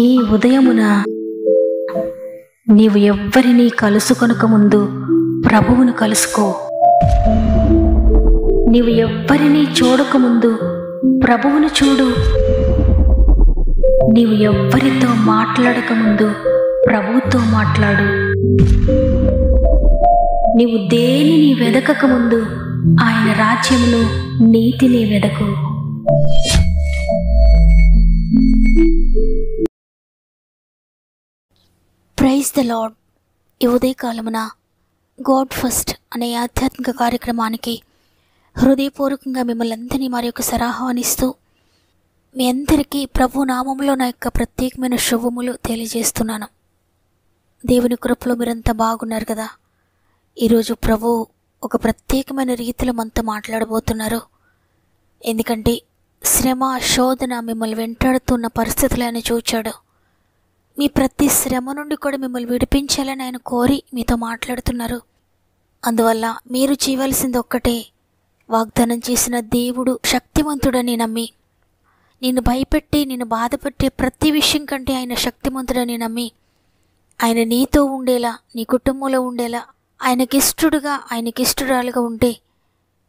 ఈ ఉదయమున నీవు ఎవ్వరినీ కలుసుకొనక ముందు ప్రభువును కలుసుకో. నీవు ఎవ్వరినీ చూడకముందు ప్రభువును చూడు. నీవు ఎవ్వరితో మాట్లాడకముందు ప్రభువుతో మాట్లాడు. నీవు దేనిని వెదకకముందు ఆయన రాజ్యమును నీతిని వెదకు. Praise the lord. ఈ ఉదయకాలమున గాడ్ ఫస్ట్ అనే ఆధ్యాత్మిక కార్యక్రమానికి హృదయపూర్వకంగా మిమ్మల్ని అందరినీ మరొకసారి ఆహ్వానిస్తూ మీ అందరికీ ప్రభు నామంలో నా యొక్క ప్రత్యేకమైన శుభములు తెలియజేస్తున్నాను. దేవుని కృపలో మీరంతా బాగున్నారు కదా. ఈరోజు ప్రభు ఒక ప్రత్యేకమైన రీతిలో మనతో మాట్లాడబోతున్నారు. ఎందుకంటే శ్రమ శోధన మిమ్మల్ని వెంటాడుతున్న పరిస్థితులు ఆయన చూచాడు. మీ ప్రతి శ్రమ నుండి కూడా మిమ్మల్ని విడిపించాలని ఆయన కోరి మీతో మాట్లాడుతున్నారు. అందువల్ల మీరు చేయవలసింది ఒక్కటే, వాగ్దానం చేసిన దేవుడు శక్తివంతుడని నమ్మి, నిన్ను భయపెట్టి నిన్ను బాధపెట్టే ప్రతి విషయం కంటే ఆయన శక్తివంతుడని నమ్మి, ఆయన నీతో ఉండేలా, నీ కుటుంబంలో ఉండేలా, ఆయనకిష్టుడుగా ఆయనకిష్టురాలుగా ఉంటే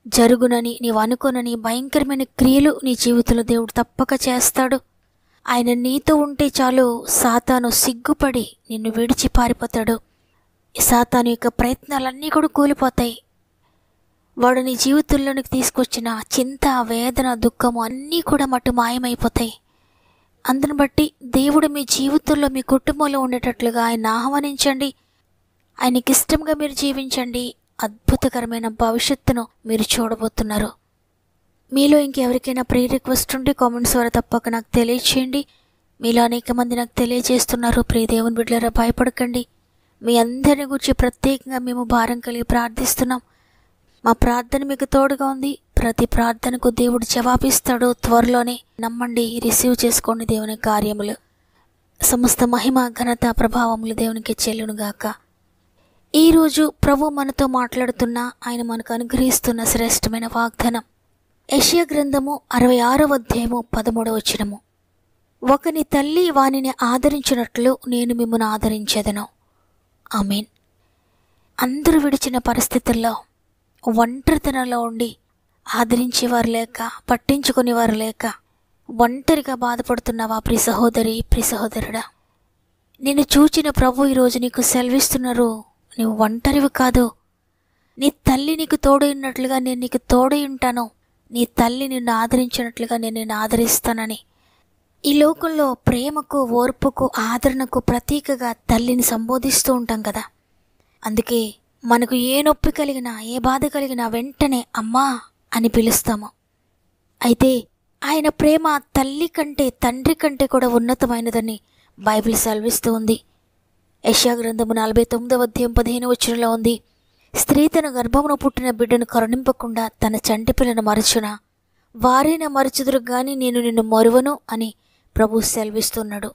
జరుగునని నీవు అనుకోనని భయంకరమైన క్రియలు నీ జీవితంలో దేవుడు తప్పక చేస్తాడు. ఆయన నీతో ఉంటే చాలు, సాతాను సిగ్గుపడి నిన్ను విడిచి పారిపోతాడు. సాతాను యొక్క ప్రయత్నాలన్నీ కూడా కూలిపోతాయి. వాడు నీ జీవితంలోనికి తీసుకొచ్చిన చింత, వేదన, దుఃఖము అన్నీ కూడా మట్టు మాయమైపోతాయి. అందును బట్టి దేవుడు మీ జీవితంలో మీ కుటుంబంలో ఉండేటట్లుగా ఆయన ఆహ్వానించండి. ఆయనకి ఇష్టంగా మీరు జీవించండి. అద్భుతకరమైన భవిష్యత్తును మీరు చూడబోతున్నారు. మీలో ఇంకెవరికైనా ప్రే రిక్వెస్ట్ ఉంటే కామెంట్స్ ద్వారా తప్పక నాకు తెలియచేయండి. మీలో అనేక మంది నాకు తెలియజేస్తున్నారు, ప్రియ దేవుని బిడ్డలారా భయపడకండి, మీ అందరిని గురించి ప్రత్యేకంగా మేము భారం కలిగి ప్రార్థిస్తున్నాం. మా ప్రార్థన మీకు తోడుగా ఉంది. ప్రతి ప్రార్థనకు దేవుడు జవాబిస్తాడు త్వరలోనే. నమ్మండి, రిసీవ్ చేసుకోండి దేవుని కార్యములు. సమస్త మహిమ ఘనత ప్రభావములు దేవునికి చెల్లునుగాక. ఈరోజు ప్రభు మనతో మాట్లాడుతున్న, ఆయన మనకు అనుగ్రహిస్తున్న శ్రేష్టమైన వాగ్దానం యెషయా గ్రంథము 66వ అధ్యాయము 13వ వచనము. ఒకని తల్లి వానిని ఆదరించినట్లు నేను మిమ్మల్ని ఆదరించేదను. ఆమేన్. అందరూ విడిచిన పరిస్థితుల్లో ఒంటరితనంలో ఉండి ఆదరించేవారు లేక, పట్టించుకునేవారు లేక ఒంటరిగా బాధపడుతున్నావా ప్రియ సహోదరి, ప్రియ సహోదరుడా? నిన్ను చూచిన ప్రభు ఈరోజు నీకు సెలవిస్తున్నారు, నువ్వు ఒంటరివి కాదు. నీ తల్లి నీకు తోడై ఉన్నట్లుగా నేను నీకు తోడై ఉంటాను. నీ తల్లి నిన్ను ఆదరించినట్లుగా నేను నిన్ను ఆదరిస్తానని. ఈ లోకంలో ప్రేమకు, ఓర్పుకు, ఆదరణకు ప్రతీకగా తల్లిని సంబోధిస్తూ ఉంటాం కదా. అందుకే మనకు ఏ నొప్పి కలిగినా, ఏ బాధ కలిగినా వెంటనే అమ్మా అని పిలుస్తాము. అయితే ఆయన ప్రేమ తల్లి కంటే, తండ్రి కంటే కూడా ఉన్నతమైనదని బైబిల్ సెలవిస్తూ ఉంది. యెషయా గ్రంథము 49వ అధ్యాయం 15వ వచనంలో ఉంది, స్త్రీ తన గర్భమును పుట్టిన బిడ్డను కరుణింపకుండా తన చంటి పిల్లను మరచునా, వారైనా మరచుదురు గాని నేను నిన్ను మరువను అని ప్రభు సెలవిస్తున్నాడు.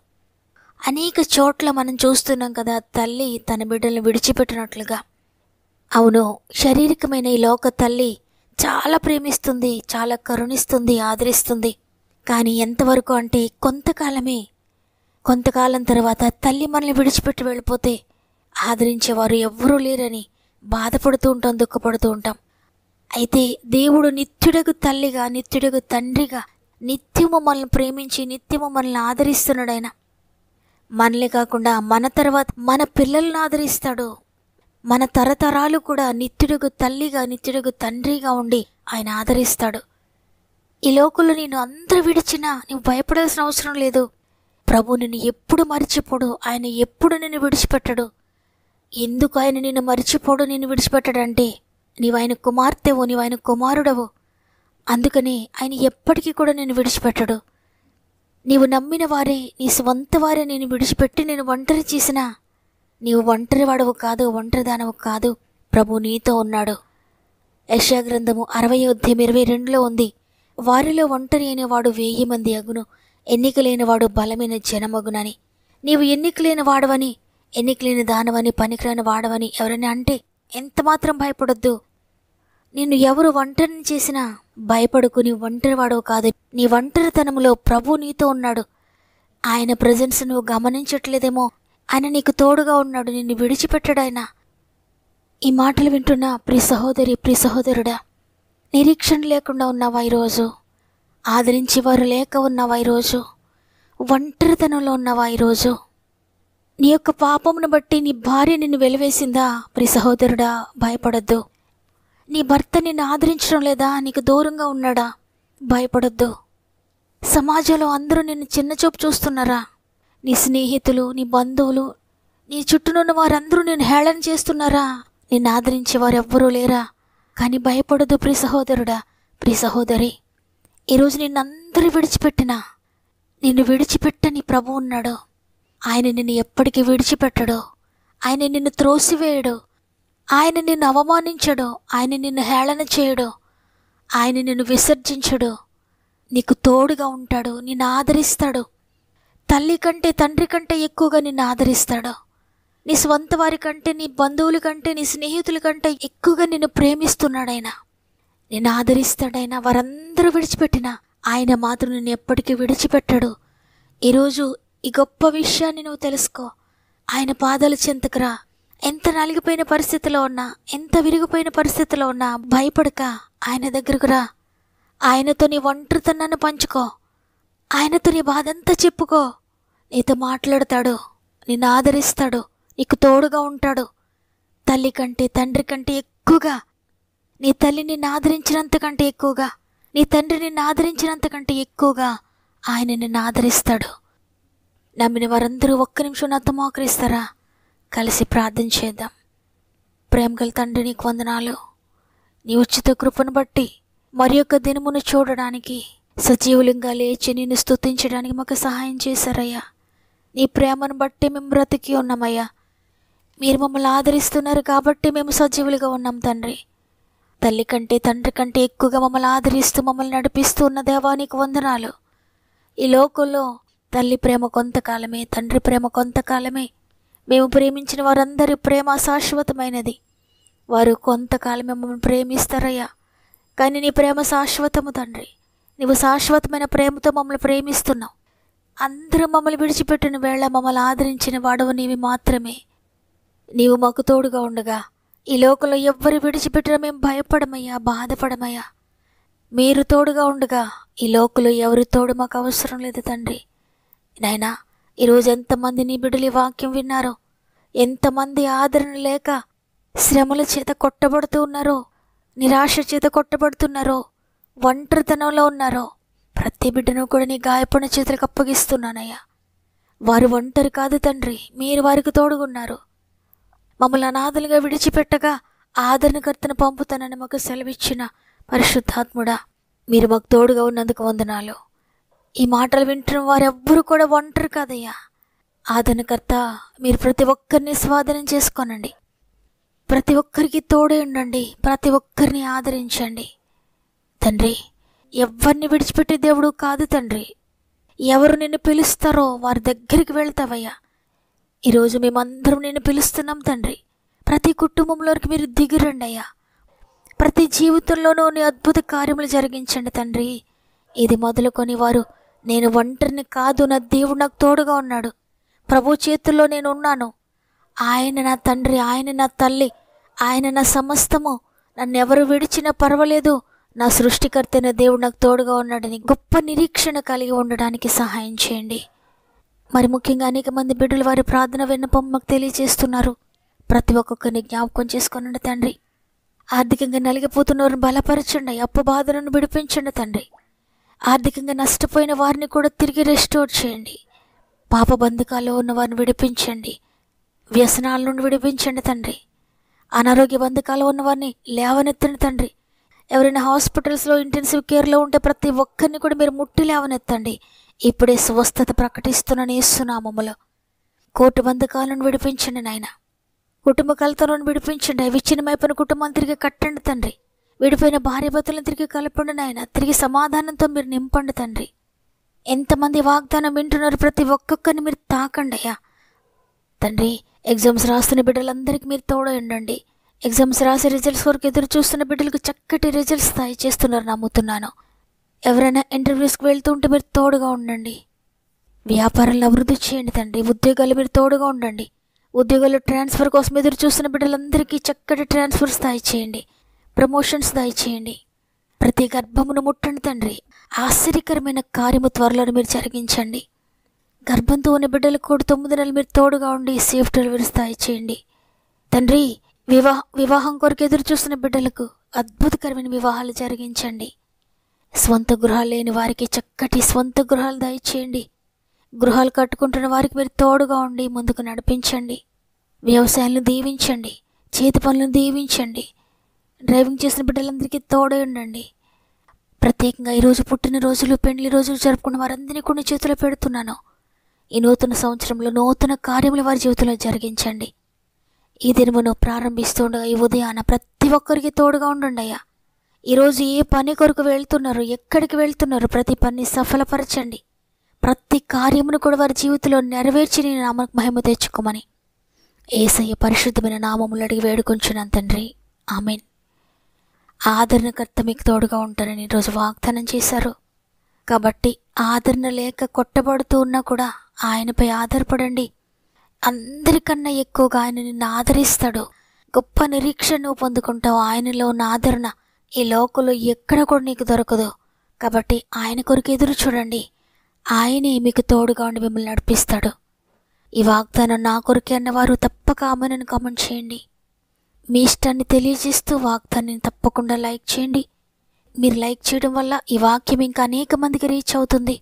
అనేక చోట్ల మనం చూస్తున్నాం కదా, తల్లి తన బిడ్డలను విడిచిపెట్టినట్లుగా. అవును, శారీరకమైన ఈ లోక తల్లి చాలా ప్రేమిస్తుంది, చాలా కరుణిస్తుంది, ఆదరిస్తుంది. కానీ ఎంతవరకు అంటే కొంతకాలమే. కొంతకాలం తర్వాత తల్లి మనల్ని విడిచిపెట్టి వెళ్ళిపోతే ఆదరించేవారు ఎవ్వరూ లేరని బాధపడుతూ ఉంటాం, దుఃఖపడుతూ ఉంటాం. అయితే దేవుడు నిత్యుడగు తల్లిగా, నిత్యుడగు తండ్రిగా నిత్యము మనల్ని ప్రేమించి నిత్యము మనల్ని ఆదరిస్తున్నాడు. ఆయన మనలే కాకుండా మన తర్వాత మన పిల్లలను ఆదరిస్తాడు. మన తరతరాలు కూడా నిత్యుడగు తల్లిగా, నిత్యుడగు తండ్రిగా ఉండి ఆయన ఆదరిస్తాడు. ఈ లోకంలో నేను అందరూ విడిచినా నువ్వు భయపడాల్సిన అవసరం లేదు. ప్రభు నిన్ను ఎప్పుడు మర్చిపోడు, ఆయన ఎప్పుడు నిన్ను విడిచిపెట్టడు. ఎందుకు ఆయన నిన్ను మర్చిపోడు, నిన్ను విడిచిపెట్టడంటే నీవు ఆయన కుమార్తెవు, నీవు ఆయన కుమారుడవు. అందుకని ఆయన ఎప్పటికీ కూడా నిన్ను విడిచిపెట్టడు. నీవు నమ్మిన వారే, నీ స్వంత వారే నేను విడిచిపెట్టి నేను ఒంటరి చేసినా నీవు ఒంటరి వాడవు కాదు, ఒంటరిదానవు కాదు. ప్రభు నీతో ఉన్నాడు. యెషయా గ్రంథము 60వ అధ్యాయం 22లో ఉంది, వారిలో ఒంటరి అయిన వాడు 1000 మంది అగును, ఎన్నికలేని వాడు బలమైన జనమగునని. నీవు ఎన్నికలేని వాడవని, ఎన్నికలేని దానవని, పనికిరాని వాడవని ఎవరైనా అంటే ఎంతమాత్రం భయపడొద్దు. నిన్ను ఎవరు ఒంటరిని చేసినా భయపడుకు, నీ ఒంటరి వాడవు కాదు. నీ ఒంటరితనములో ప్రభు నీతో ఉన్నాడు. ఆయన ప్రజెన్స్ నువ్వు గమనించట్లేదేమో. ఆయన నీకు తోడుగా ఉన్నాడు, నిన్ను విడిచిపెట్టడాయన. ఈ మాటలు వింటున్న ప్రియ సహోదరి, ప్రియ సహోదరుడా, నిరీక్షణ లేకుండా ఉన్నావా ఈరోజు? ఆదరించేవారు లేక ఉన్నావా ఈరోజు? ఒంటరితనంలో ఉన్నావా ఈరోజు? నీ యొక్క పాపమును బట్టి నీ భార్య నిన్ను వెలివేసిందా? ప్రియ సహోదరుడా, భయపడొద్దు. నీ భర్త నిన్ను ఆదరించడం లేదా? నీకు దూరంగా ఉన్నాడా? భయపడొద్దు. సమాజంలో అందరూ నిన్ను చిన్నచూపు చూస్తున్నారా? నీ స్నేహితులు, నీ బంధువులు, నీ చుట్టూనున్న వారందరూ నిన్ను హేళన చేస్తున్నారా? నిన్ను ఆదరించేవారు ఎవ్వరూ లేరా? కానీ భయపడదు ప్రియ సహోదరుడా, ప్రియ సహోదరి. ఈరోజు నిన్ను అందరూ విడిచిపెట్టినా నిన్ను విడిచిపెట్టని ప్రభు ఉన్నాడు. ఆయన నిన్ను ఎప్పటికీ విడిచిపెట్టడు. ఆయన నిన్ను త్రోసివేయడు. ఆయన నిన్ను అవమానించడు. ఆయన నిన్ను హేళన చేయడు. ఆయన నిన్ను విసర్జించడు. నీకు తోడుగా ఉంటాడు, నిన్ను ఆదరిస్తాడు. తల్లి కంటే, తండ్రి కంటే ఎక్కువగా నిన్ను ఆదరిస్తాడు. నీ స్వంత వారి కంటే, నీ బంధువుల కంటే, నీ స్నేహితుల కంటే ఎక్కువగా నిన్ను ప్రేమిస్తున్నాడైనా, నిన్ను ఆదరిస్తాడైనా. వారందరూ విడిచిపెట్టినా ఆయన మాత్రం నిన్ను ఎప్పటికీ విడిచిపెట్టడు. ఈరోజు ఈ గొప్ప విషయాన్ని నువ్వు తెలుసుకో. ఆయన పాదాల చెంతకురా. ఎంత నలిగిపోయిన పరిస్థితిలో ఉన్నా, ఎంత విరిగిపోయిన పరిస్థితిలో ఉన్నా భయపడక ఆయన దగ్గరకు రా. ఆయనతో నీ ఒంటరితనాన్ని పంచుకో. ఆయనతో నీ బాధంతా చెప్పుకో. నీతో మాట్లాడతాడు, నిన్ను ఆదరిస్తాడు, నీకు తోడుగా ఉంటాడు. తల్లి కంటే, తండ్రి కంటే ఎక్కువగా, నీ తల్లి నిన్ను ఆదరించినంతకంటే ఎక్కువగా, నీ తండ్రి నిన్ను ఆదరించినంతకంటే ఎక్కువగా ఆయన నిన్ను ఆదరిస్తాడు. నమ్మిన వారందరూ ఒక్క నిమిషం నాతో మోకరిస్తారా? కలిసి ప్రార్థన చేద్దాం. ప్రేమగల తండ్రి, నీకు వందనాలు. నీ ఉచిత కృపను బట్టి మరి యొక్క దినమును చూడడానికి, సజీవులంగా లేచి నిన్ను స్తుతించడానికి మాకు సహాయం చేశారయ్యా. నీ ప్రేమను బట్టి మేము బ్రతికి ఉన్నామయ్యా. మీరు మమ్మల్ని ఆదరిస్తున్నారు కాబట్టి మేము సజీవులుగా ఉన్నాం తండ్రి. తల్లి కంటే, తండ్రి కంటే ఎక్కువగా మమ్మల్ని ఆదరిస్తూ మమ్మల్ని నడిపిస్తూ ఉన్న దేవా, నీకు వందనాలు. ఈ లోకంలో తల్లి ప్రేమ కొంతకాలమే, తండ్రి ప్రేమ కొంతకాలమే. మేము ప్రేమించిన వారందరి ప్రేమ శాశ్వతమైనది. వారు కొంతకాలమే మమ్మల్ని ప్రేమిస్తారయ్యా. కానీ నీ ప్రేమ శాశ్వతము తండ్రి. నీవు శాశ్వతమైన ప్రేమతో మమ్మల్ని ప్రేమిస్తున్నావు. అందరూ మమ్మల్ని విడిచిపెట్టిన వేళ మమ్మల్ని ఆదరించిన వాడవు నీవి మాత్రమే. నీవు మాకు తోడుగా ఉండగా ఈ లోకంలో ఎవ్వరు విడిచిపెట్టినా మేము భయపడమయ్యా, బాధపడమయ్యా. మీరు తోడుగా ఉండగా ఈ లోకంలో ఎవరి తోడు మాకు అవసరం లేదు తండ్రి. నాయనా, ఈరోజు ఎంతమంది నీ బిడ్డలు ఈ వాక్యం విన్నారో, ఎంతమంది ఆదరణ లేక శ్రమల చేత కొట్టబడుతూ ఉన్నారో, నిరాశ చేత కొట్టబడుతున్నారో, ఒంటరితనంలో ఉన్నారో, ప్రతి బిడ్డను కూడా నీ గాయపడిన చేతులకు అప్పగిస్తున్నానయ్యా. వారు ఒంటరి కాదు తండ్రి, మీరు వారికి తోడుగున్నారు. మమ్మల్ని అనాథలుగా విడిచిపెట్టగా ఆదరణకర్తను పంపుతానని మాకు సెలవిచ్చిన పరిశుద్ధాత్ముడా, మీరు మాకు తోడుగా ఉన్నందుకు వందనాలు. ఈ మాటలు వింటున్న వారెవ్వరూ కూడా ఒంటరి కాదయ్యా. ఆదరణకర్త, మీరు ప్రతి ఒక్కరిని స్వాధీనం చేసుకోనండి. ప్రతి ఒక్కరికి తోడే ఉండండి. ప్రతి ఒక్కరిని ఆదరించండి తండ్రి. ఎవరిని విడిచిపెట్టే దేవుడు కాదు తండ్రి. ఎవరు నిన్ను పిలుస్తారో వారి దగ్గరికి వెళ్తావయ్యా. ఈరోజు మేమందరం నిన్ను పిలుస్తున్నాం తండ్రి. ప్రతి కుటుంబంలోకి మీరు దిగిరండి అయ్యా. ప్రతి జీవితంలోనూ నీ అద్భుత కార్యములు జరిగించండి తండ్రి. ఇది మొదలుకొని వారు, నేను ఒంటరిని కాదు, నా దేవుడు నాకు తోడుగా ఉన్నాడు, ప్రభు చేతుల్లో నేను ఉన్నాను, ఆయన నా తండ్రి, ఆయన నా తల్లి, ఆయన నా సమస్తము, నన్ను ఎవరు విడిచినా పర్వాలేదు, నా సృష్టికర్త అయిన దేవుడు నాకు తోడుగా ఉన్నాడని గొప్ప నిరీక్షణ కలిగి ఉండడానికి సహాయం చేయండి. మరి ముఖ్యంగా అనేక మంది బిడ్డలు వారి ప్రార్థన విన్నపం మాకు తెలియజేస్తున్నారు. ప్రతి ఒక్కొక్కరిని జ్ఞాపకం చేసుకోనండి తండ్రి. ఆర్థికంగా నలిగిపోతున్నవారిని బలపరచండి, అప్పు బాధలను విడిపించండి తండ్రి. ఆర్థికంగా నష్టపోయిన వారిని కూడా తిరిగి రెస్టోర్ చేయండి. పాప బంధకాల్లో ఉన్న వారిని విడిపించండి. వ్యసనాల నుండి విడిపించండి తండ్రి. అనారోగ్య బంధకాల్లో ఉన్న వారిని లేవనెత్తండి తండ్రి. ఎవరైనా హాస్పిటల్స్లో ఇంటెన్సివ్ కేర్లో ఉంటే ప్రతి ఒక్కరిని కూడా మీరు ముట్టి లేవనెత్తండి. ఇప్పుడే స్వస్థత ప్రకటిస్తున్నాను యేసునామములో. కోర్టు బంధకాలను విడిపించండి నాయన. కుటుంబ కలతలను విడిపించండి. విచ్ఛిన్నమైపోయిన కుటుంబాన్ని తిరిగి కట్టండి తండ్రి. విడిపోయిన భార్య భర్తలను తిరిగి కలపండి నాయన. తిరిగి సమాధానంతో మీరు నింపండి తండ్రి. ఎంతమంది వాగ్దానం వింటున్నారు, ప్రతి ఒక్కొక్కరిని మీరు తాకండి అయ్యా తండ్రి. ఎగ్జామ్స్ రాస్తున్న బిడ్డలందరికీ మీరు తోడు ఉండండి. ఎగ్జామ్స్ రాసే రిజల్ట్స్ వరకు ఎదురు చూస్తున్న బిడ్డలకు చక్కటి రిజల్ట్స్ చేస్తున్నారు నమ్ముతున్నాను. ఎవరైనా ఇంటర్వ్యూస్కి వెళ్తూ ఉంటే మీరు తోడుగా ఉండండి. వ్యాపారాలను అభివృద్ధి చేయండి తండ్రి. ఉద్యోగాలు మీరు తోడుగా ఉండండి. ఉద్యోగాలు ట్రాన్స్ఫర్ కోసం ఎదురు చూస్తున్న బిడ్డలందరికీ చక్కటి ట్రాన్స్ఫర్స్ దయచేయండి. ప్రమోషన్స్ దయచేయండి. ప్రతి గర్భమును ముట్టండి తండ్రి. ఆశ్చర్యకరమైన కార్యము త్వరలో మీరు జరిగించండి. గర్భంతో ఉన్న బిడ్డలకు కూడా 9 నెలలు మీరు తోడుగా ఉండి సేఫ్ డెలివరీస్ దయచేయండి తండ్రి. వివాహం కొరకు ఎదురు చూస్తున్న బిడ్డలకు అద్భుతకరమైన వివాహాలు జరిగించండి. స్వంత గృహాలు లేని వారికి చక్కటి స్వంత గృహాలు దయచేయండి. గృహాలు కట్టుకుంటున్న వారికి మీరు తోడుగా ఉండి ముందుకు నడిపించండి. వ్యవసాయాలను దీవించండి. చేతి పనులను దీవించండి. డ్రైవింగ్ చేసిన బిడ్డలందరికీ తోడై ఉండండి. ప్రత్యేకంగా ఈరోజు పుట్టినరోజులు, పెండ్లి రోజులు జరుపుకున్న వారందరినీ కొన్ని చేతిలో పెడుతున్నాను. ఈ నూతన సంవత్సరంలో నూతన కార్యములు వారి జీవితంలో జరిగించండి. ఈ దినమును ప్రారంభిస్తుండగా ఈ ఉదయాన ప్రతి ఒక్కరికి తోడుగా ఉండండి అయ్యా. ఈరోజు ఏ పని కొరకు వెళ్తున్నారు, ఎక్కడికి వెళ్తున్నారు, ప్రతి పని సఫలపరచండి. ప్రతి కార్యమును కూడా వారి జీవితంలో నెరవేర్చి నీ నామకు మహిమ తెచ్చుకోమని యేసయ్య పరిశుద్ధమైన నామములు అడిగి వేడుకొంచున్నాను తండ్రి. ఆమెన్. ఆదరణకర్త మీకు తోడుగా ఉంటారని ఈరోజు వాగ్దానం చేశారు. కాబట్టి ఆదరణ లేక కొట్టబడుతూ ఉన్నా కూడా ఆయనపై ఆధారపడండి. అందరికన్నా ఎక్కువగా ఆయన నిన్ను ఆదరిస్తాడు. గొప్ప నిరీక్షణ నువ్వు పొందుకుంటావు. ఆయనలో ఉన్న ఆదరణ ఈ లోకంలో ఎక్కడ కూడా నీకు దొరకదు. కాబట్టి ఆయన కొరకు ఎదురు చూడండి. ఆయనే మీకు తోడుగా ఉండి మిమ్మల్ని నడిపిస్తాడు. ఈ వాగ్దానం నా కొరకే అన్నవారు తప్పక ఆమెను కామెంట్ చేయండి. మీ ఇష్టాన్ని తెలియజేస్తూ వాగ్దాన్ని తప్పకుండా లైక్ చేయండి. మీరు లైక్ చేయడం వల్ల ఈ వాక్యం ఇంకా అనేక మందికి రీచ్ అవుతుంది.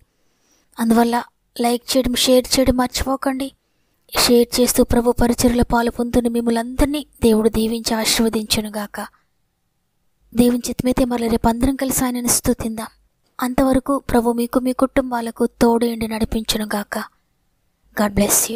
అందువల్ల లైక్ చేయడం, షేర్ చేయడం మర్చిపోకండి. షేర్ చేస్తూ ప్రభు పరిచర్యలో పాలు పొందుతున్న మిమ్మల్ని అందరినీ దేవుడు దీవించి ఆశీర్వదించునుగాక. దేవుని చిత్తమైతే మళ్ళీ రేపు అందరం కలిసి ఆయనను స్తుతిందాం. అంతవరకు ప్రభు మీకు, మీ కుటుంబాలకు తోడు ఎండి నడిపించునుగాక. God bless you.